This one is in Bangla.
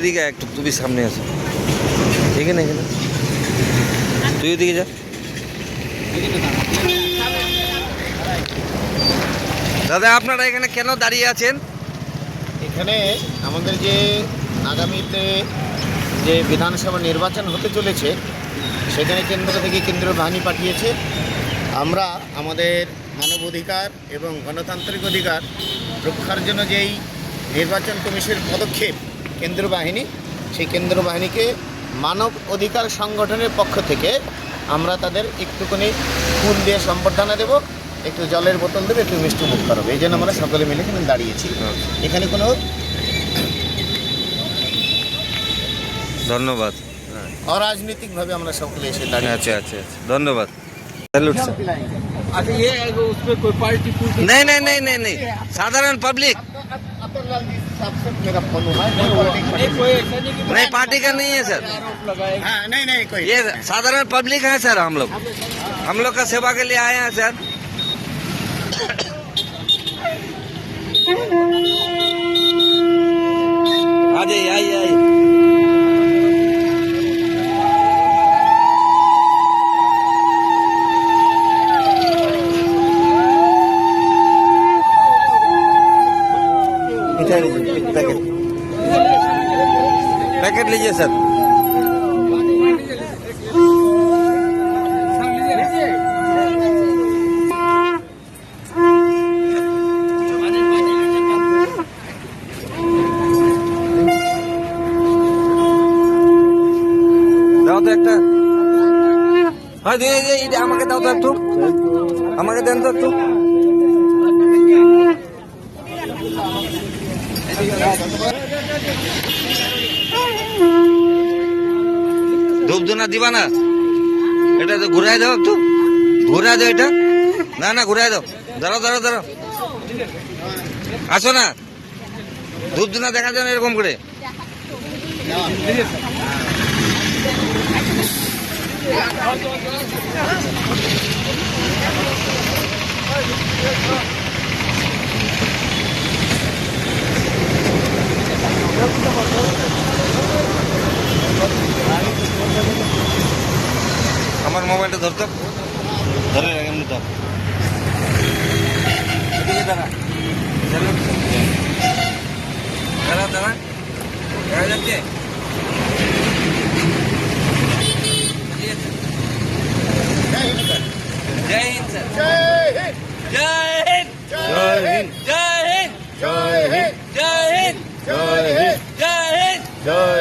এদিকে একটু, তুমি সামনে আসো, এখানে এখানে, তুই এদিকে যা। দাদা আপনারা এখানে কেন দাঁড়িয়ে আছেন? এখানে আমাদের যে আগামীতে যে বিধানসভা নির্বাচন হতে চলেছে, সেখানে কেন্দ্র থেকে কেন্দ্রীয় বাহিনী পাঠিয়েছে। আমরা আমাদের মানবাধিকার এবং গণতান্ত্রিক অধিকার রক্ষার জন্য যেই নির্বাচন কমিশনের পদক্ষেপ কেন্দ্রীয় বাহিনী, সেই কেন্দ্রীয় বাহিনীকে মানব অধিকার সংগঠনের পক্ষ থেকে আমরা তাদের একটুখানি ফুল দিয়ে সম্বর্ধনা দেব, একটু জলের বোতল দেবে, একটু মিষ্টি মুখ করাবে। এই জন্য আমরা সকলে মিলে এখানে দাঁড়িয়েছি। এখানে কোনো ধন্যবাদ। অরাজনৈতিকভাবে আমরা সকলে এসে দাঁড়িয়ে। আচ্ছা আচ্ছা আচ্ছা, ধন্যবাদ। Salute sir. अच्छा ये उसमें कोई पार्टी नहीं नहीं नहीं नहीं नहीं, साधारण पब्लिक। अतुल जी साहब से मेरा फोन हुआ है, कोई ऐसा नहीं कि नहीं पार्टी का नहीं है सर, आरोप लगाए। हाँ, नहीं कोई ये साधारण पब्लिक है सर। हम लोग का सेवा के लिए आए हैं सर। आ जाइए, आइए आइए। पैकेट लीजिए सर। দাও তো একটা, হ্যাঁ দিয়ে আমাকে দাও তো একটু, আমাকে দেন তো একটু। ধূপ ধুনা দিবা না? এটা তো ঘুরাই দাও একটু, ঘুরাই দাও এটা। না না ঘুরাই দাও, দাঁড়াও দাঁড়াও দাঁড়াও, আসো না, ধূপ ধুনা দেখা যায় না এরকম করে। আমার মোবাইলটা ধরতো, ধরে রাখ এমনি ধর। এদিকে দাঁড়া, দাঁড়া দাঁড়া, দেখা যাচ্ছে। জয় হিন্দ স্যার। জয় হিন্দ, জয় হিন্দ, জয় হিন্দ, জয় হিন্দ, জয় হিন্দ, জয় হিন্দ, জয় হিন্দ, জয়